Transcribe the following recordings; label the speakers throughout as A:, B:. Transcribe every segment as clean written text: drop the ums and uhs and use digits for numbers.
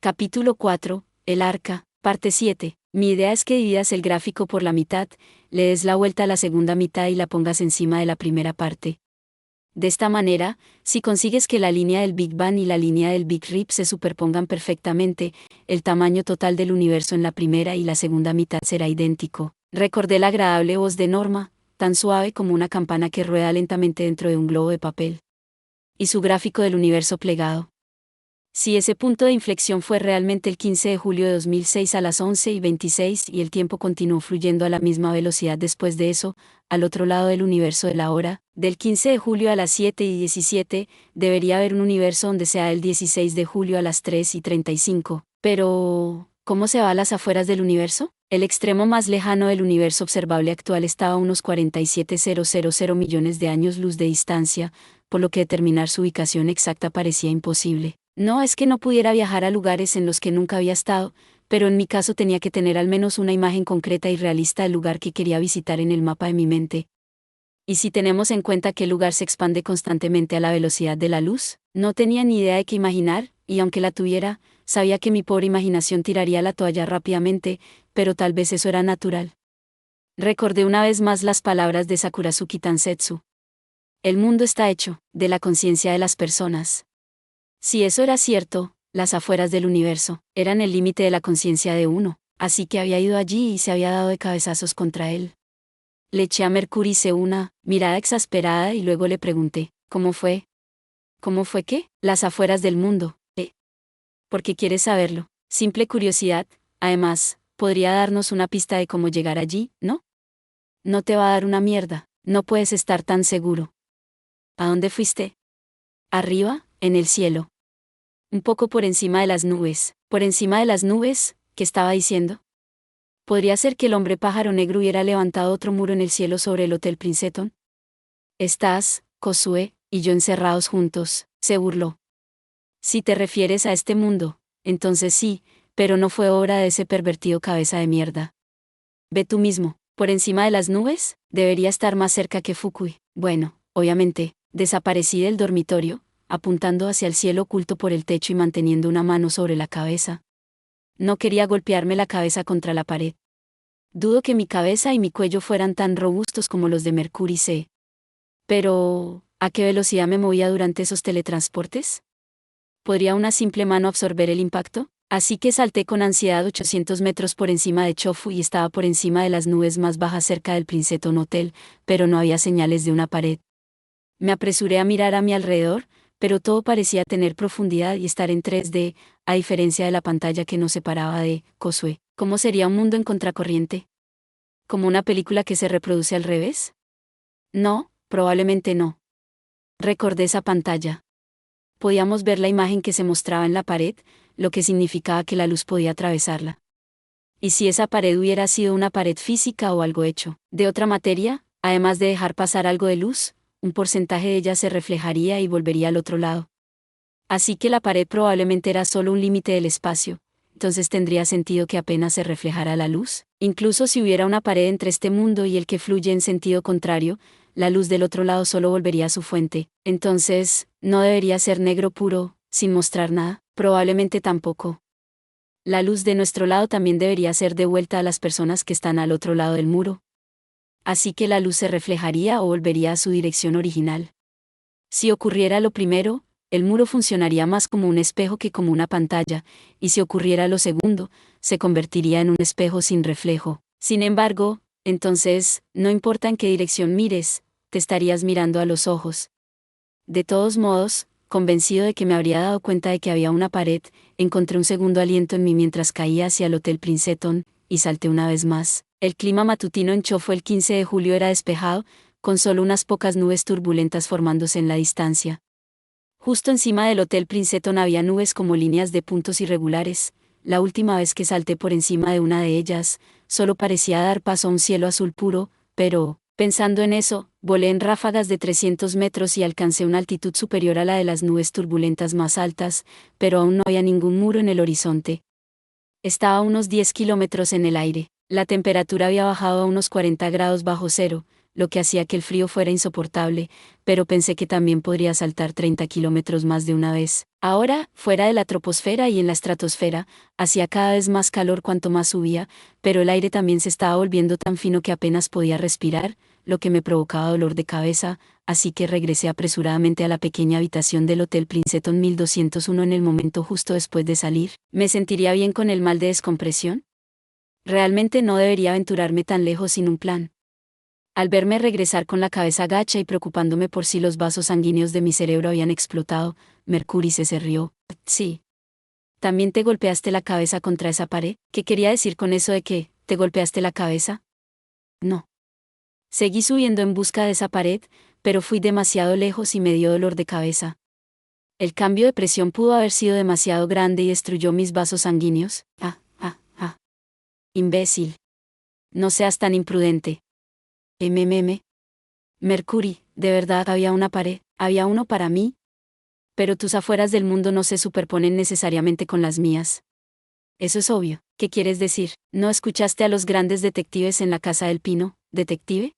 A: Capítulo 4, El Arca, parte 7. Mi idea es que dividas el gráfico por la mitad, le des la vuelta a la segunda mitad y la pongas encima de la primera parte. De esta manera, si consigues que la línea del Big Bang y la línea del Big Rip se superpongan perfectamente, el tamaño total del universo en la primera y la segunda mitad será idéntico. Recordé la agradable voz de Norma, tan suave como una campana que rueda lentamente dentro de un globo de papel. Y su gráfico del universo plegado. Si ese punto de inflexión fue realmente el 15 de julio de 2006 a las 11:26 y el tiempo continuó fluyendo a la misma velocidad después de eso, al otro lado del universo de la hora, del 15 de julio a las 7:17, debería haber un universo donde sea el 16 de julio a las 3:35. Pero, ¿cómo se va a las afueras del universo? El extremo más lejano del universo observable actual estaba a unos 47.000 millones de años luz de distancia, por lo que determinar su ubicación exacta parecía imposible. No es que no pudiera viajar a lugares en los que nunca había estado, pero en mi caso tenía que tener al menos una imagen concreta y realista del lugar que quería visitar en el mapa de mi mente. Y si tenemos en cuenta que el lugar se expande constantemente a la velocidad de la luz, no tenía ni idea de qué imaginar, y aunque la tuviera, sabía que mi pobre imaginación tiraría la toalla rápidamente, pero tal vez eso era natural. Recordé una vez más las palabras de Sakurazuki Tansetsu. El mundo está hecho de la conciencia de las personas. Si eso era cierto, las afueras del universo eran el límite de la conciencia de uno, así que había ido allí y se había dado de cabezazos contra él. Le eché a Mercury una mirada exasperada y luego le pregunté, ¿cómo fue? ¿Cómo fue qué? Las afueras del mundo, ¿Por qué quieres saberlo? Simple curiosidad, además, podría darnos una pista de cómo llegar allí, ¿no? No te va a dar una mierda, no puedes estar tan seguro. ¿A dónde fuiste? Arriba, en el cielo. Un poco por encima de las nubes. ¿Por encima de las nubes? ¿Qué estaba diciendo? ¿Podría ser que el hombre pájaro negro hubiera levantado otro muro en el cielo sobre el Hotel Princeton? Estás, Josué, y yo encerrados juntos, se burló. Si te refieres a este mundo, entonces sí, pero no fue obra de ese pervertido cabeza de mierda. Ve tú mismo, por encima de las nubes, debería estar más cerca que Fukui. Bueno, obviamente, desaparecí del dormitorio, apuntando hacia el cielo oculto por el techo y manteniendo una mano sobre la cabeza. No quería golpearme la cabeza contra la pared. Dudo que mi cabeza y mi cuello fueran tan robustos como los de Mercury C. Pero, ¿a qué velocidad me movía durante esos teletransportes? ¿Podría una simple mano absorber el impacto? Así que salté con ansiedad 800 metros por encima de Chofu y estaba por encima de las nubes más bajas cerca del Princeton Hotel, pero no había señales de una pared. Me apresuré a mirar a mi alrededor, pero todo parecía tener profundidad y estar en 3D, a diferencia de la pantalla que nos separaba de Josué. ¿Cómo sería un mundo en contracorriente? ¿Como una película que se reproduce al revés? No, probablemente no. Recordé esa pantalla. Podíamos ver la imagen que se mostraba en la pared, lo que significaba que la luz podía atravesarla. ¿Y si esa pared hubiera sido una pared física o algo hecho de otra materia, además de dejar pasar algo de luz? Un porcentaje de ella se reflejaría y volvería al otro lado. Así que la pared probablemente era solo un límite del espacio, entonces tendría sentido que apenas se reflejara la luz. Incluso si hubiera una pared entre este mundo y el que fluye en sentido contrario, la luz del otro lado solo volvería a su fuente. Entonces, ¿no debería ser negro puro, sin mostrar nada? Probablemente tampoco. La luz de nuestro lado también debería ser devuelta a las personas que están al otro lado del muro. Así que la luz se reflejaría o volvería a su dirección original. Si ocurriera lo primero, el muro funcionaría más como un espejo que como una pantalla, y si ocurriera lo segundo, se convertiría en un espejo sin reflejo. Sin embargo, entonces, no importa en qué dirección mires, te estarías mirando a los ojos. De todos modos, convencido de que me habría dado cuenta de que había una pared, encontré un segundo aliento en mí mientras caía hacia el Hotel Princeton, y salté una vez más. El clima matutino en Chofu el 15 de julio era despejado, con solo unas pocas nubes turbulentas formándose en la distancia. Justo encima del Hotel Princeton había nubes como líneas de puntos irregulares. La última vez que salté por encima de una de ellas, solo parecía dar paso a un cielo azul puro, pero, pensando en eso, volé en ráfagas de 300 metros y alcancé una altitud superior a la de las nubes turbulentas más altas, pero aún no había ningún muro en el horizonte. Estaba a unos 10 kilómetros en el aire. La temperatura había bajado a unos 40 grados bajo cero, lo que hacía que el frío fuera insoportable, pero pensé que también podría saltar 30 kilómetros más de una vez. Ahora, fuera de la troposfera y en la estratosfera, hacía cada vez más calor cuanto más subía, pero el aire también se estaba volviendo tan fino que apenas podía respirar, lo que me provocaba dolor de cabeza, así que regresé apresuradamente a la pequeña habitación del Hotel Princeton 1201 en el momento justo después de salir. ¿Me sentiría bien con el mal de descompresión? Realmente no debería aventurarme tan lejos sin un plan. Al verme regresar con la cabeza gacha y preocupándome por si los vasos sanguíneos de mi cerebro habían explotado, Mercury se rió. Sí. ¿También te golpeaste la cabeza contra esa pared? ¿Qué quería decir con eso de que, te golpeaste la cabeza? No. Seguí subiendo en busca de esa pared, pero fui demasiado lejos y me dio dolor de cabeza. El cambio de presión pudo haber sido demasiado grande y destruyó mis vasos sanguíneos. Imbécil. No seas tan imprudente. Mercury, de verdad había una pared, había uno para mí. Pero tus afueras del mundo no se superponen necesariamente con las mías. Eso es obvio. ¿Qué quieres decir? ¿No escuchaste a los grandes detectives en la Casa del Pino, detective?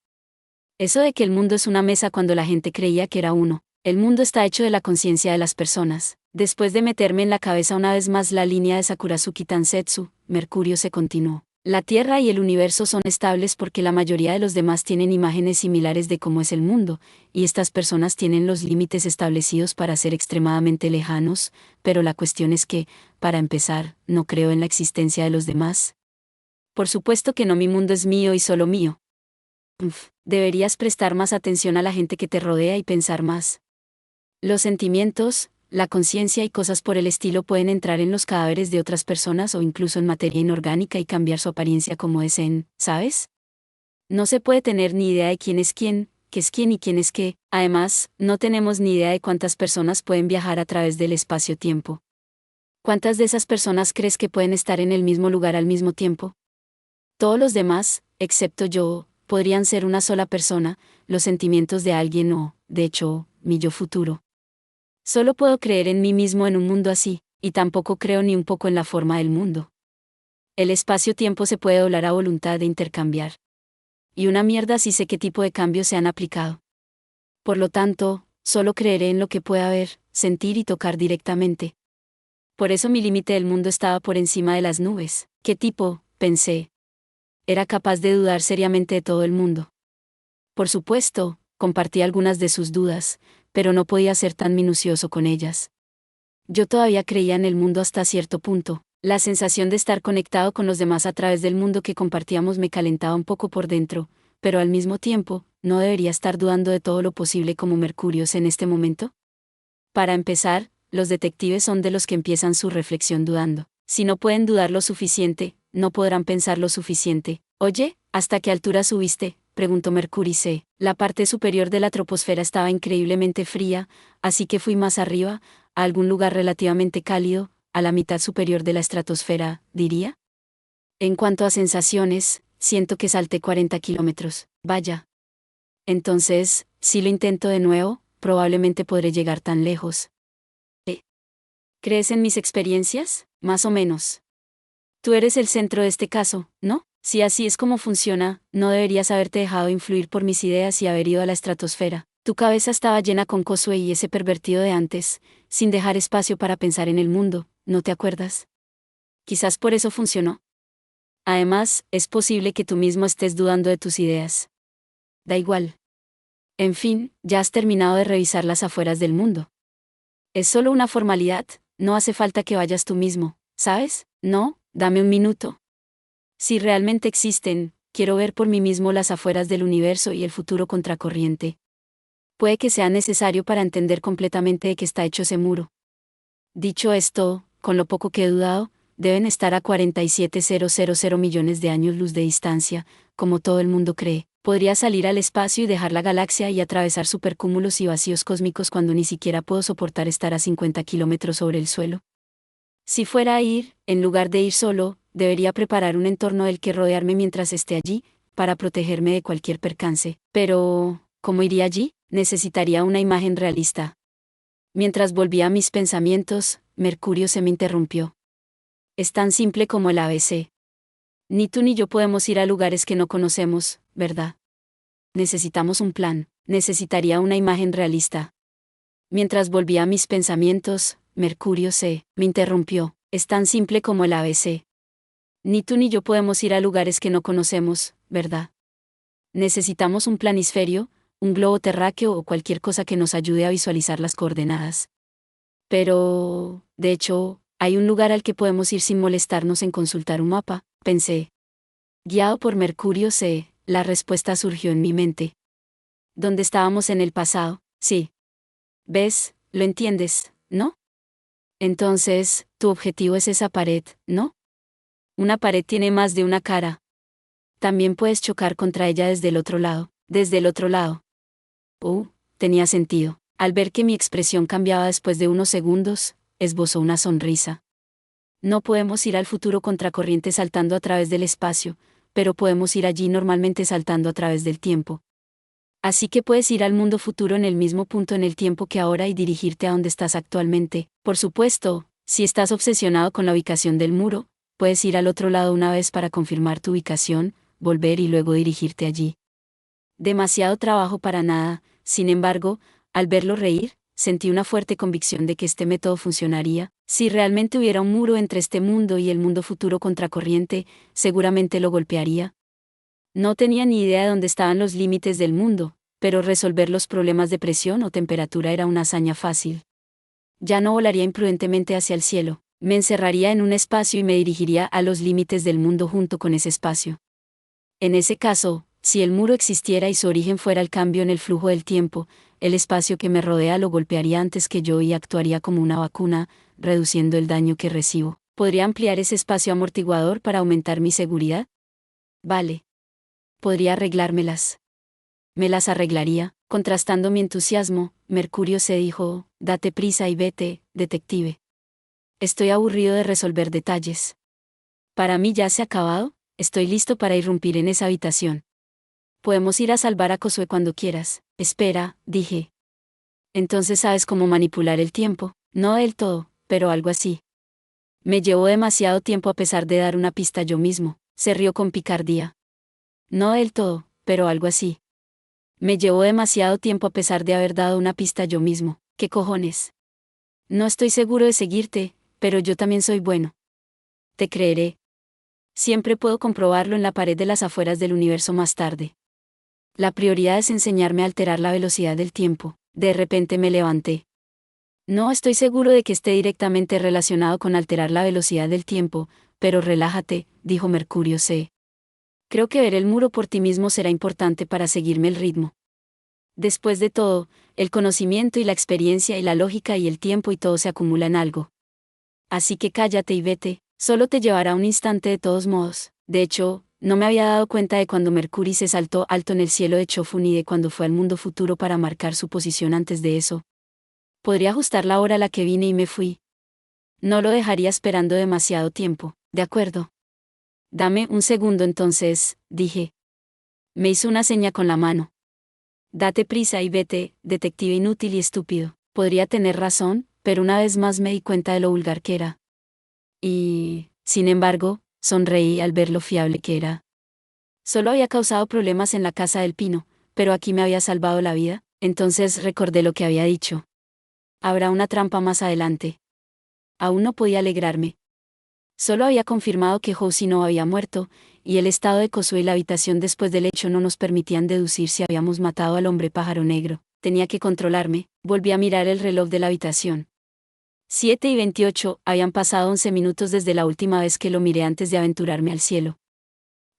A: Eso de que el mundo es una mesa cuando la gente creía que era uno. El mundo está hecho de la conciencia de las personas. Después de meterme en la cabeza una vez más la línea de Sakurazuki Tansetsu, Mercurio se continuó. La Tierra y el universo son estables porque la mayoría de los demás tienen imágenes similares de cómo es el mundo, y estas personas tienen los límites establecidos para ser extremadamente lejanos, pero la cuestión es que, para empezar, no creo en la existencia de los demás. Por supuesto que no, mi mundo es mío y solo mío. Deberías prestar más atención a la gente que te rodea y pensar más. Los sentimientos, la conciencia y cosas por el estilo pueden entrar en los cadáveres de otras personas o incluso en materia inorgánica y cambiar su apariencia como deseen, ¿sabes? No se puede tener ni idea de quién es quién, qué es quién y quién es qué. Además, no tenemos ni idea de cuántas personas pueden viajar a través del espacio-tiempo. ¿Cuántas de esas personas crees que pueden estar en el mismo lugar al mismo tiempo? Todos los demás, excepto yo, podrían ser una sola persona, los sentimientos de alguien o, de hecho, mi yo futuro. Solo puedo creer en mí mismo en un mundo así, y tampoco creo ni un poco en la forma del mundo. El espacio-tiempo se puede doblar a voluntad de intercambiar. Y una mierda si sé qué tipo de cambios se han aplicado. Por lo tanto, solo creeré en lo que pueda ver, sentir y tocar directamente. Por eso mi límite del mundo estaba por encima de las nubes. ¿Qué tipo? Pensé. Era capaz de dudar seriamente de todo el mundo. Por supuesto, compartí algunas de sus dudas, pero no podía ser tan minucioso con ellas. Yo todavía creía en el mundo hasta cierto punto. La sensación de estar conectado con los demás a través del mundo que compartíamos me calentaba un poco por dentro, pero al mismo tiempo, ¿no debería estar dudando de todo lo posible como Mercurios en este momento? Para empezar, los detectives son de los que empiezan su reflexión dudando. Si no pueden dudar lo suficiente, no podrán pensar lo suficiente. Oye, ¿hasta qué altura subiste?, preguntó Mercury C. La parte superior de la troposfera estaba increíblemente fría, así que fui más arriba, a algún lugar relativamente cálido, a la mitad superior de la estratosfera, diría. En cuanto a sensaciones, siento que salté 40 kilómetros. Vaya. Entonces, si lo intento de nuevo, probablemente podré llegar tan lejos. ¿Crees en mis experiencias? Más o menos. Tú eres el centro de este caso, ¿no? Si así es como funciona, no deberías haberte dejado influir por mis ideas y haber ido a la estratosfera. Tu cabeza estaba llena con Cosue y ese pervertido de antes, sin dejar espacio para pensar en el mundo, ¿no te acuerdas? Quizás por eso funcionó. Además, es posible que tú mismo estés dudando de tus ideas. Da igual. En fin, ya has terminado de revisar las afueras del mundo. Es solo una formalidad, no hace falta que vayas tú mismo, ¿sabes? No, dame un minuto. Si realmente existen, quiero ver por mí mismo las afueras del universo y el futuro contracorriente. Puede que sea necesario para entender completamente de qué está hecho ese muro. Dicho esto, con lo poco que he dudado, deben estar a 47.000 millones de años luz de distancia, como todo el mundo cree. Podría salir al espacio y dejar la galaxia y atravesar supercúmulos y vacíos cósmicos cuando ni siquiera puedo soportar estar a 50 kilómetros sobre el suelo. Si fuera a ir, en lugar de ir solo, debería preparar un entorno del que rodearme mientras esté allí, para protegerme de cualquier percance. Pero, ¿cómo iría allí? Necesitaría una imagen realista. Mientras volvía a mis pensamientos, Mercurio se me interrumpió. Es tan simple como el ABC. Ni tú ni yo podemos ir a lugares que no conocemos, ¿verdad? necesitamos un plan, necesitaría una imagen realista. Mientras volvía a mis pensamientos, Mercurio me interrumpió, es tan simple como el ABC. Ni tú ni yo podemos ir a lugares que no conocemos, ¿verdad? Necesitamos un planisferio, un globo terráqueo o cualquier cosa que nos ayude a visualizar las coordenadas. Pero, de hecho, hay un lugar al que podemos ir sin molestarnos en consultar un mapa, pensé. Guiado por Mercurio la respuesta surgió en mi mente. ¿Dónde estábamos en el pasado? Sí. ¿Ves? Lo entiendes, ¿no? Entonces, tu objetivo es esa pared, ¿no? Una pared tiene más de una cara. También puedes chocar contra ella desde el otro lado. Desde el otro lado. Tenía sentido. Al ver que mi expresión cambiaba después de unos segundos, esbozó una sonrisa. No podemos ir al futuro contracorriente saltando a través del espacio, pero podemos ir allí normalmente saltando a través del tiempo. Así que puedes ir al mundo futuro en el mismo punto en el tiempo que ahora y dirigirte a donde estás actualmente. Por supuesto, si estás obsesionado con la ubicación del muro, puedes ir al otro lado una vez para confirmar tu ubicación, volver y luego dirigirte allí. Demasiado trabajo para nada, sin embargo, al verlo reír, sentí una fuerte convicción de que este método funcionaría. Si realmente hubiera un muro entre este mundo y el mundo futuro contracorriente, seguramente lo golpearía. No tenía ni idea de dónde estaban los límites del mundo, pero resolver los problemas de presión o temperatura era una hazaña fácil. Ya no volaría imprudentemente hacia el cielo, me encerraría en un espacio y me dirigiría a los límites del mundo junto con ese espacio. En ese caso, si el muro existiera y su origen fuera el cambio en el flujo del tiempo, el espacio que me rodea lo golpearía antes que yo y actuaría como una vacuna, reduciendo el daño que recibo. ¿Podría ampliar ese espacio amortiguador para aumentar mi seguridad? Vale. Podría arreglármelas. Me las arreglaría. Contrastando mi entusiasmo, Mercurio dijo, date prisa y vete, detective. Estoy aburrido de resolver detalles. Para mí ya se ha acabado, estoy listo para irrumpir en esa habitación. Podemos ir a salvar a Josué cuando quieras. Espera, dije. Entonces sabes cómo manipular el tiempo, no del todo, pero algo así. Me llevó demasiado tiempo a pesar de dar una pista yo mismo, se rió con picardía. No del todo, pero algo así. Me llevó demasiado tiempo a pesar de haber dado una pista yo mismo. ¿Qué cojones? No estoy seguro de seguirte, pero yo también soy bueno. Te creeré. Siempre puedo comprobarlo en la pared de las afueras del universo más tarde. La prioridad es enseñarme a alterar la velocidad del tiempo. De repente me levanté. No estoy seguro de que esté directamente relacionado con alterar la velocidad del tiempo, pero relájate, dijo Mercurio Creo que ver el muro por ti mismo será importante para seguirme el ritmo. Después de todo, el conocimiento y la experiencia y la lógica y el tiempo y todo se acumula en algo. Así que cállate y vete, solo te llevará un instante de todos modos. De hecho, no me había dado cuenta de cuando Mercury se saltó alto en el cielo de Chofu ni de cuando fue al mundo futuro para marcar su posición antes de eso. Podría ajustar la hora a la que vine y me fui. No lo dejaría esperando demasiado tiempo, ¿de acuerdo? Dame un segundo entonces, dije. Me hizo una seña con la mano. Date prisa y vete, detective inútil y estúpido. Podría tener razón, pero una vez más me di cuenta de lo vulgar que era. Y, sin embargo, sonreí al ver lo fiable que era. Solo había causado problemas en la casa del pino, pero aquí me había salvado la vida, entonces recordé lo que había dicho. Habrá una trampa más adelante. Aún no podía alegrarme. Solo había confirmado que Josie no había muerto, y el estado de Josué y la habitación después del hecho no nos permitían deducir si habíamos matado al hombre pájaro negro. Tenía que controlarme, volví a mirar el reloj de la habitación. 7:28, habían pasado 11 minutos desde la última vez que lo miré antes de aventurarme al cielo.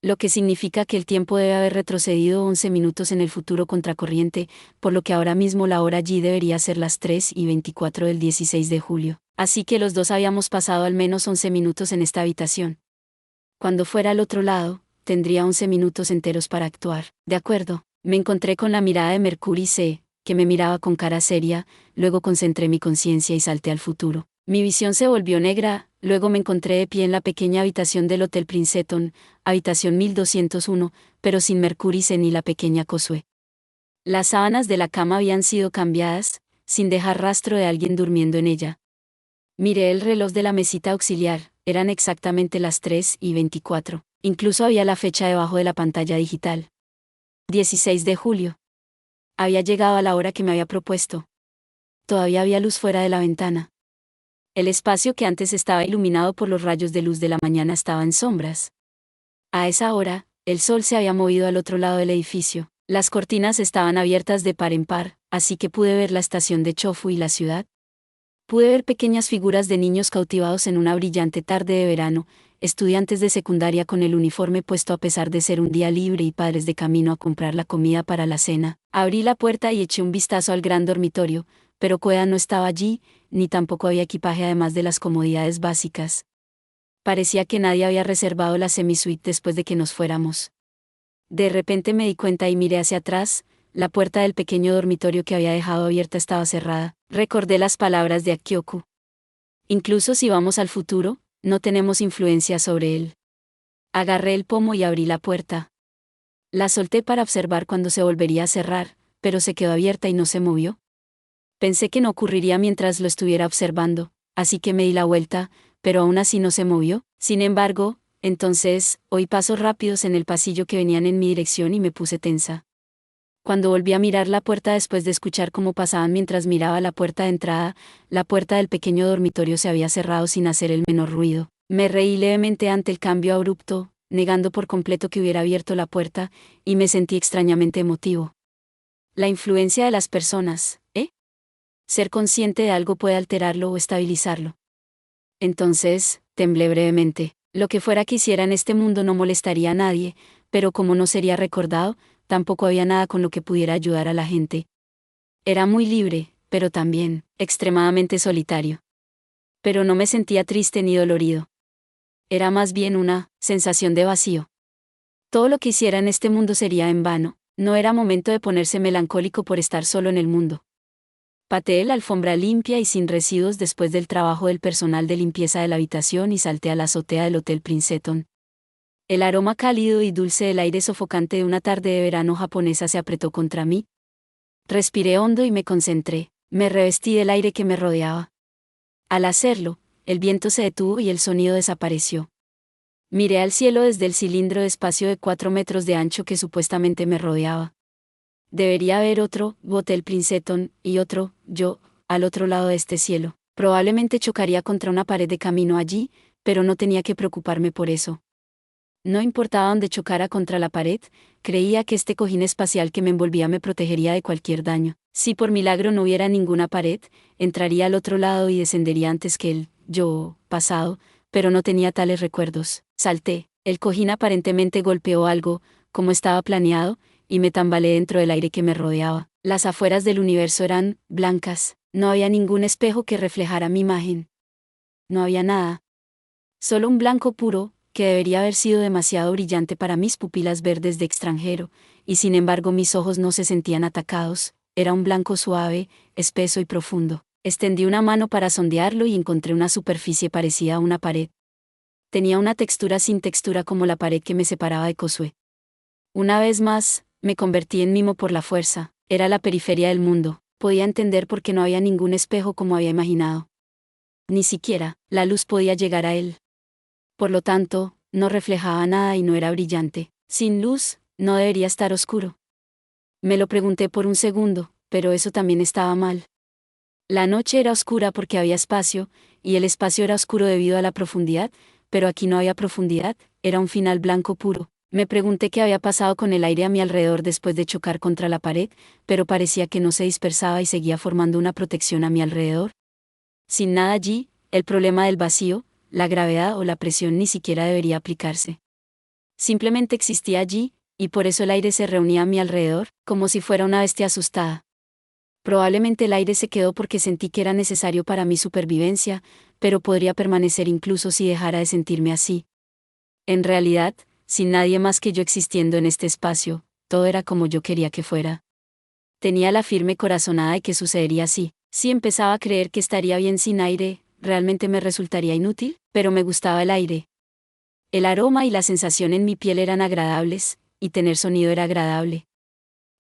A: Lo que significa que el tiempo debe haber retrocedido 11 minutos en el futuro contracorriente, por lo que ahora mismo la hora allí debería ser las 3:24 del 16 de julio. Así que los dos habíamos pasado al menos 11 minutos en esta habitación. Cuando fuera al otro lado, tendría 11 minutos enteros para actuar. De acuerdo, me encontré con la mirada de Mercury que me miraba con cara seria, luego concentré mi conciencia y salté al futuro. Mi visión se volvió negra, luego me encontré de pie en la pequeña habitación del Hotel Princeton, habitación 1201, pero sin Mercury ni la pequeña Josué. Las sábanas de la cama habían sido cambiadas, sin dejar rastro de alguien durmiendo en ella. Miré el reloj de la mesita auxiliar, eran exactamente las 3:24. Incluso había la fecha debajo de la pantalla digital. 16 de julio. Había llegado a la hora que me había propuesto. Todavía había luz fuera de la ventana. El espacio que antes estaba iluminado por los rayos de luz de la mañana estaba en sombras. A esa hora, el sol se había movido al otro lado del edificio. Las cortinas estaban abiertas de par en par, así que pude ver la estación de Chofu y la ciudad. Pude ver pequeñas figuras de niños cautivados en una brillante tarde de verano, estudiantes de secundaria con el uniforme puesto a pesar de ser un día libre y padres de camino a comprar la comida para la cena. Abrí la puerta y eché un vistazo al gran dormitorio, pero Koeda no estaba allí, ni tampoco había equipaje además de las comodidades básicas. Parecía que nadie había reservado la semisuite después de que nos fuéramos. De repente me di cuenta y miré hacia atrás. La puerta del pequeño dormitorio que había dejado abierta estaba cerrada. Recordé las palabras de Akioku. Incluso si vamos al futuro, no tenemos influencia sobre él. Agarré el pomo y abrí la puerta. La solté para observar cuándo se volvería a cerrar, pero se quedó abierta y no se movió. Pensé que no ocurriría mientras lo estuviera observando, así que me di la vuelta, pero aún así no se movió. Sin embargo, entonces, oí pasos rápidos en el pasillo que venían en mi dirección y me puse tensa. Cuando volví a mirar la puerta después de escuchar cómo pasaban mientras miraba la puerta de entrada, la puerta del pequeño dormitorio se había cerrado sin hacer el menor ruido. Me reí levemente ante el cambio abrupto, negando por completo que hubiera abierto la puerta, y me sentí extrañamente emotivo. La influencia de las personas, ¿eh? Ser consciente de algo puede alterarlo o estabilizarlo. Entonces, temblé brevemente. Lo que fuera que hiciera en este mundo no molestaría a nadie, pero como no sería recordado, tampoco había nada con lo que pudiera ayudar a la gente. Era muy libre, pero también, extremadamente solitario. Pero no me sentía triste ni dolorido. Era más bien una sensación de vacío. Todo lo que hiciera en este mundo sería en vano, no era momento de ponerse melancólico por estar solo en el mundo. Pateé la alfombra limpia y sin residuos después del trabajo del personal de limpieza de la habitación y salté a la azotea del Hotel Princeton. El aroma cálido y dulce del aire sofocante de una tarde de verano japonesa se apretó contra mí. Respiré hondo y me concentré, me revestí del aire que me rodeaba. Al hacerlo, el viento se detuvo y el sonido desapareció. Miré al cielo desde el cilindro de espacio de 4 metros de ancho que supuestamente me rodeaba. Debería haber otro, Hotel Princeton, y otro, yo, al otro lado de este cielo. Probablemente chocaría contra una pared de camino allí, pero no tenía que preocuparme por eso. No importaba dónde chocara contra la pared, creía que este cojín espacial que me envolvía me protegería de cualquier daño. Si por milagro no hubiera ninguna pared, entraría al otro lado y descendería antes que el yo pasado, pero no tenía tales recuerdos. Salté, el cojín aparentemente golpeó algo, como estaba planeado, y me tambaleé dentro del aire que me rodeaba. Las afueras del universo eran blancas, no había ningún espejo que reflejara mi imagen. No había nada. Solo un blanco puro, que debería haber sido demasiado brillante para mis pupilas verdes de extranjero, y sin embargo mis ojos no se sentían atacados, era un blanco suave, espeso y profundo. Extendí una mano para sondearlo y encontré una superficie parecida a una pared. Tenía una textura sin textura como la pared que me separaba de Kosuke. Una vez más, me convertí en mimo por la fuerza, era la periferia del mundo, podía entender por qué no había ningún espejo como había imaginado. Ni siquiera, la luz podía llegar a él. Por lo tanto, no reflejaba nada y no era brillante. Sin luz, no debería estar oscuro. Me lo pregunté por un segundo, pero eso también estaba mal. La noche era oscura porque había espacio, y el espacio era oscuro debido a la profundidad, pero aquí no había profundidad, era un final blanco puro. Me pregunté qué había pasado con el aire a mi alrededor después de chocar contra la pared, pero parecía que no se dispersaba y seguía formando una protección a mi alrededor. Sin nada allí, el problema del vacío, la gravedad o la presión ni siquiera debería aplicarse. Simplemente existía allí, y por eso el aire se reunía a mi alrededor, como si fuera una bestia asustada. Probablemente el aire se quedó porque sentí que era necesario para mi supervivencia, pero podría permanecer incluso si dejara de sentirme así. En realidad, sin nadie más que yo existiendo en este espacio, todo era como yo quería que fuera. Tenía la firme corazonada de que sucedería así. Si empezaba a creer que estaría bien sin aire, realmente me resultaría inútil, pero me gustaba el aire. El aroma y la sensación en mi piel eran agradables, y tener sonido era agradable.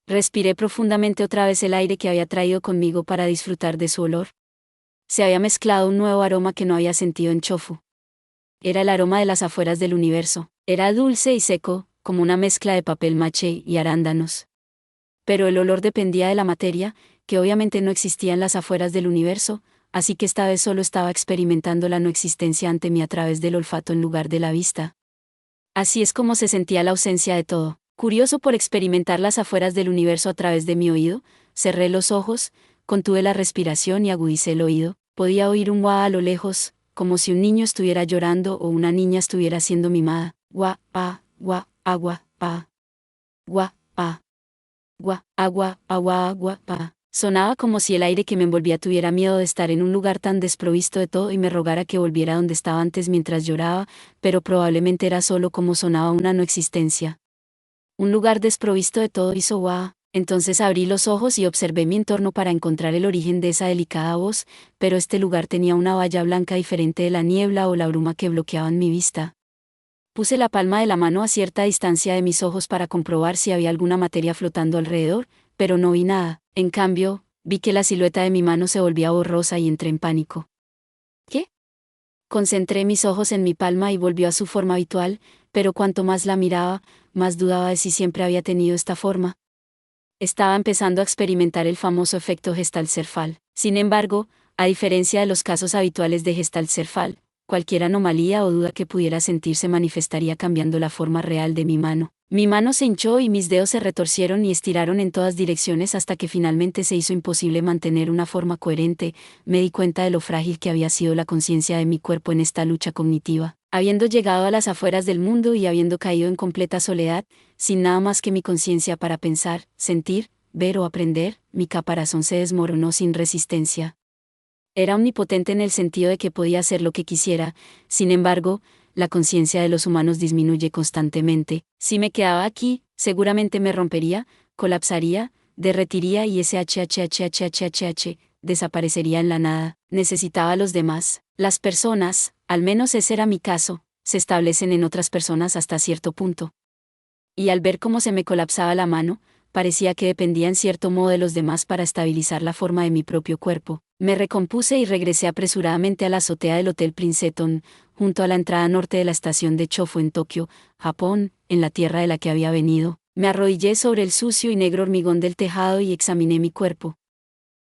A: Respiré profundamente otra vez el aire que había traído conmigo para disfrutar de su olor. Se había mezclado un nuevo aroma que no había sentido en Chofu. Era el aroma de las afueras del universo. Era dulce y seco, como una mezcla de papel maché y arándanos. Pero el olor dependía de la materia, que obviamente no existía en las afueras del universo, así que esta vez solo estaba experimentando la no existencia ante mí a través del olfato en lugar de la vista. Así es como se sentía la ausencia de todo. Curioso por experimentar las afueras del universo a través de mi oído, cerré los ojos, contuve la respiración y agudicé el oído. Podía oír un guá a lo lejos, como si un niño estuviera llorando o una niña estuviera siendo mimada. Guá, pa, guá, agua, pa. Guá, pa. Guá, agua, agua, agua, pa. Sonaba como si el aire que me envolvía tuviera miedo de estar en un lugar tan desprovisto de todo y me rogara que volviera donde estaba antes mientras lloraba, pero probablemente era solo como sonaba una no existencia. Un lugar desprovisto de todo hizo guau. Entonces abrí los ojos y observé mi entorno para encontrar el origen de esa delicada voz, pero este lugar tenía una valla blanca diferente de la niebla o la bruma que bloqueaban mi vista. Puse la palma de la mano a cierta distancia de mis ojos para comprobar si había alguna materia flotando alrededor, pero no vi nada. En cambio, vi que la silueta de mi mano se volvía borrosa y entré en pánico. ¿Qué? Concentré mis ojos en mi palma y volvió a su forma habitual, pero cuanto más la miraba, más dudaba de si siempre había tenido esta forma. Estaba empezando a experimentar el famoso efecto Gestalt-Serfal. Sin embargo, a diferencia de los casos habituales de Gestalt-Serfal, cualquier anomalía o duda que pudiera sentir se manifestaría cambiando la forma real de mi mano. Mi mano se hinchó y mis dedos se retorcieron y estiraron en todas direcciones hasta que finalmente se hizo imposible mantener una forma coherente. Me di cuenta de lo frágil que había sido la conciencia de mi cuerpo en esta lucha cognitiva. Habiendo llegado a las afueras del mundo y habiendo caído en completa soledad, sin nada más que mi conciencia para pensar, sentir, ver o aprender, mi caparazón se desmoronó sin resistencia. Era omnipotente en el sentido de que podía hacer lo que quisiera, sin embargo, la conciencia de los humanos disminuye constantemente. Si me quedaba aquí, seguramente me rompería, colapsaría, derretiría y ese desaparecería en la nada. Necesitaba a los demás. Las personas, al menos ese era mi caso, se establecen en otras personas hasta cierto punto. Y al ver cómo se me colapsaba la mano, parecía que dependía en cierto modo de los demás para estabilizar la forma de mi propio cuerpo. Me recompuse y regresé apresuradamente a la azotea del Hotel Princeton, junto a la entrada norte de la estación de Chofo en Tokio, Japón, en la tierra de la que había venido. Me arrodillé sobre el sucio y negro hormigón del tejado y examiné mi cuerpo.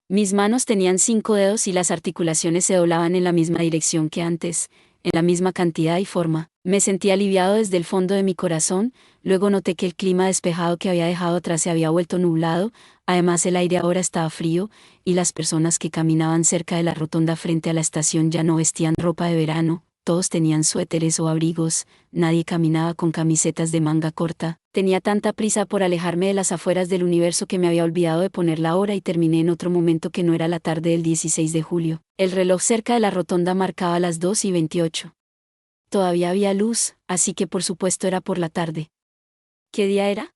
A: Mis manos tenían 5 dedos y las articulaciones se doblaban en la misma dirección que antes, en la misma cantidad y forma. Me sentí aliviado desde el fondo de mi corazón, luego noté que el clima despejado que había dejado atrás se había vuelto nublado, además el aire ahora estaba frío, y las personas que caminaban cerca de la rotonda frente a la estación ya no vestían ropa de verano, todos tenían suéteres o abrigos, nadie caminaba con camisetas de manga corta. Tenía tanta prisa por alejarme de las afueras del universo que me había olvidado de poner la hora y terminé en otro momento que no era la tarde del 16 de julio. El reloj cerca de la rotonda marcaba las 2:28. Todavía había luz, así que por supuesto era por la tarde. ¿Qué día era?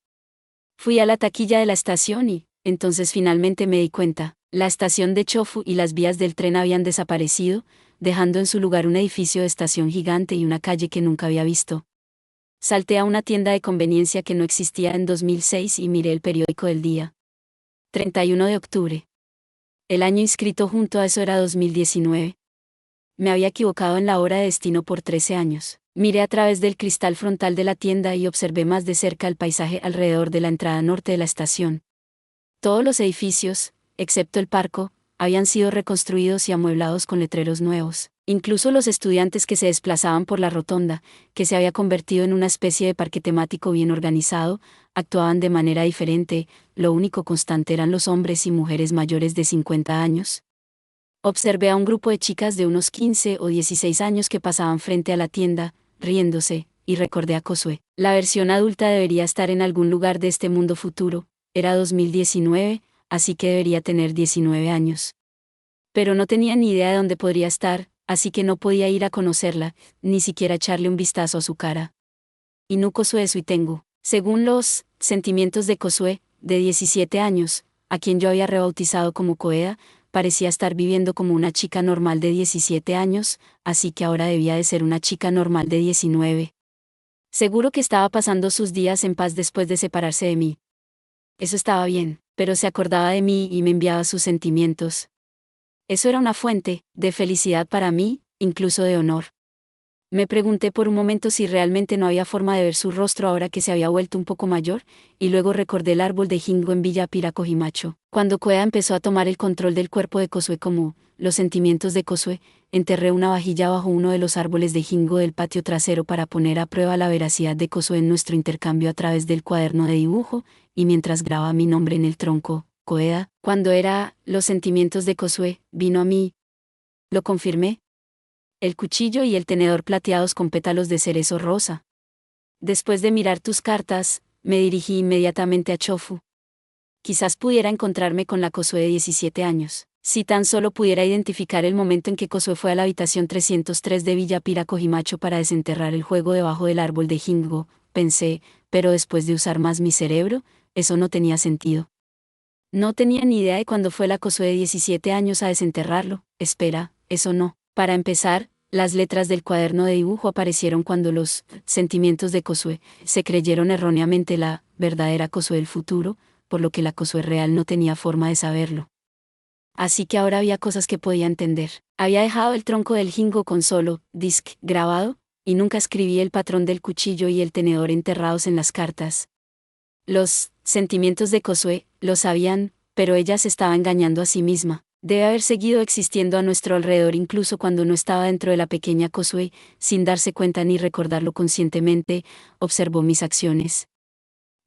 A: Fui a la taquilla de la estación y, entonces finalmente me di cuenta, la estación de Chofu y las vías del tren habían desaparecido, dejando en su lugar un edificio de estación gigante y una calle que nunca había visto. Salté a una tienda de conveniencia que no existía en 2006 y miré el periódico del día. 31 de octubre. El año inscrito junto a eso era 2019. Me había equivocado en la hora de destino por 13 años. Miré a través del cristal frontal de la tienda y observé más de cerca el paisaje alrededor de la entrada norte de la estación. Todos los edificios, excepto el parco, habían sido reconstruidos y amueblados con letreros nuevos. Incluso los estudiantes que se desplazaban por la rotonda, que se había convertido en una especie de parque temático bien organizado, actuaban de manera diferente. Lo único constante eran los hombres y mujeres mayores de 50 años. Observé a un grupo de chicas de unos 15 o 16 años que pasaban frente a la tienda, riéndose, y recordé a Josué. La versión adulta debería estar en algún lugar de este mundo futuro. Era 2019, así que debería tener 19 años. Pero no tenía ni idea de dónde podría estar, así que no podía ir a conocerla, ni siquiera echarle un vistazo a su cara. Inu Josué Suitengu. Según los sentimientos de Josué, de 17 años, a quien yo había rebautizado como Koea, parecía estar viviendo como una chica normal de 17 años, así que ahora debía de ser una chica normal de 19. Seguro que estaba pasando sus días en paz después de separarse de mí. Eso estaba bien, pero se acordaba de mí y me enviaba sus sentimientos. Eso era una fuente de felicidad para mí, incluso de honor. Me pregunté por un momento si realmente no había forma de ver su rostro ahora que se había vuelto un poco mayor, y luego recordé el árbol de Jingo en Villa Piracojimacho. Cuando Koea empezó a tomar el control del cuerpo de Kosue como los sentimientos de Kosue, enterré una vajilla bajo uno de los árboles de Jingo del patio trasero para poner a prueba la veracidad de Kosue en nuestro intercambio a través del cuaderno de dibujo, y mientras grababa mi nombre en el tronco, Koea, cuando era los sentimientos de Kosue, vino a mí. Lo confirmé. El cuchillo y el tenedor plateados con pétalos de cerezo rosa. Después de mirar tus cartas, me dirigí inmediatamente a Chofu. Quizás pudiera encontrarme con la Kosue de 17 años. Si tan solo pudiera identificar el momento en que Kosue fue a la habitación 303 de Villa Piracojimacho para desenterrar el juego debajo del árbol de Jingo, pensé, pero después de usar más mi cerebro, eso no tenía sentido. No tenía ni idea de cuándo fue la Kosue de 17 años a desenterrarlo. Espera, eso no. Para empezar, las letras del cuaderno de dibujo aparecieron cuando los sentimientos de Kosue se creyeron erróneamente la verdadera Kosue del futuro, por lo que la Kosue real no tenía forma de saberlo. Así que ahora había cosas que podía entender. Había dejado el tronco del Jingo con solo disc grabado, y nunca escribí el patrón del cuchillo y el tenedor enterrados en las cartas. Los sentimientos de Kosue lo sabían, pero ella se estaba engañando a sí misma. Debe haber seguido existiendo a nuestro alrededor incluso cuando no estaba dentro de la pequeña Kosue, sin darse cuenta ni recordarlo conscientemente, observó mis acciones.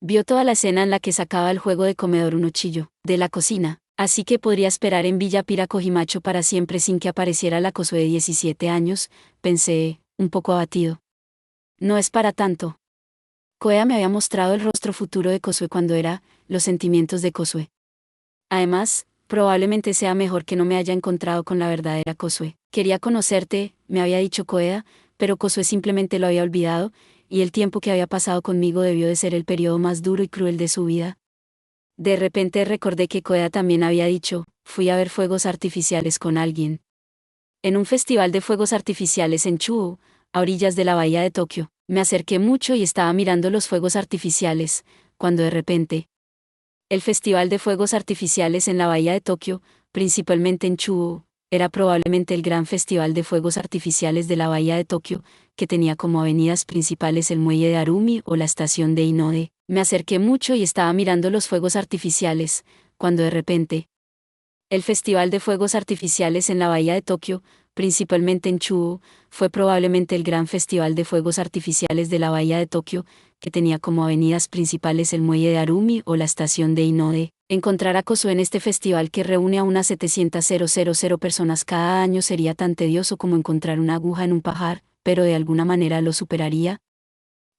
A: Vio toda la escena en la que sacaba el juego de comedor un ochillo de la cocina, así que podría esperar en Villa Piracojimacho para siempre sin que apareciera la Kosue de 17 años, pensé, un poco abatido. No es para tanto. Koea me había mostrado el rostro futuro de Kosue cuando era los sentimientos de Kosue. Además, probablemente sea mejor que no me haya encontrado con la verdadera Kosue. Quería conocerte, me había dicho Koea, pero Kosue simplemente lo había olvidado, y el tiempo que había pasado conmigo debió de ser el periodo más duro y cruel de su vida. De repente recordé que Koea también había dicho, fui a ver fuegos artificiales con alguien. En un festival de fuegos artificiales en Chuo, a orillas de la bahía de Tokio, me acerqué mucho y estaba mirando los fuegos artificiales, cuando de repente, el Festival de Fuegos Artificiales en la bahía de Tokio, principalmente en Chuo, era probablemente el gran festival de fuegos artificiales de la bahía de Tokio, que tenía como avenidas principales el muelle de Arumi o la estación de Inode. Me acerqué mucho y estaba mirando los fuegos artificiales, cuando de repente, el Festival de Fuegos Artificiales en la bahía de Tokio, principalmente en Chuo, fue probablemente el gran festival de fuegos artificiales de la bahía de Tokio, que tenía como avenidas principales el muelle de Arumi o la estación de Inode. Encontrar a Kosue en este festival que reúne a unas 700.000 personas cada año sería tan tedioso como encontrar una aguja en un pajar, pero de alguna manera lo superaría.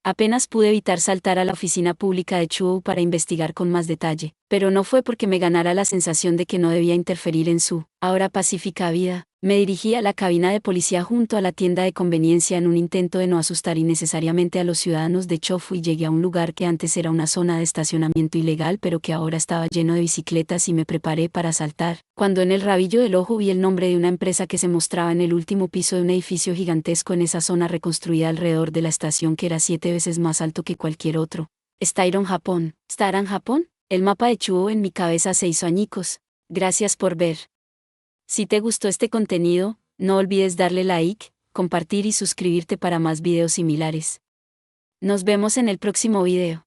A: Apenas pude evitar saltar a la oficina pública de Chuo para investigar con más detalle, pero no fue porque me ganara la sensación de que no debía interferir en su, ahora pacífica vida. Me dirigí a la cabina de policía junto a la tienda de conveniencia en un intento de no asustar innecesariamente a los ciudadanos de Chofu y llegué a un lugar que antes era una zona de estacionamiento ilegal pero que ahora estaba lleno de bicicletas y me preparé para saltar, cuando en el rabillo del ojo vi el nombre de una empresa que se mostraba en el último piso de un edificio gigantesco en esa zona reconstruida alrededor de la estación que era 7 veces más alto que cualquier otro. Styron Japón. ¿Estarán Japón? El mapa de Chuo en mi cabeza se hizo añicos. Gracias por ver. Si te gustó este contenido, no olvides darle like, compartir y suscribirte para más videos similares. Nos vemos en el próximo video.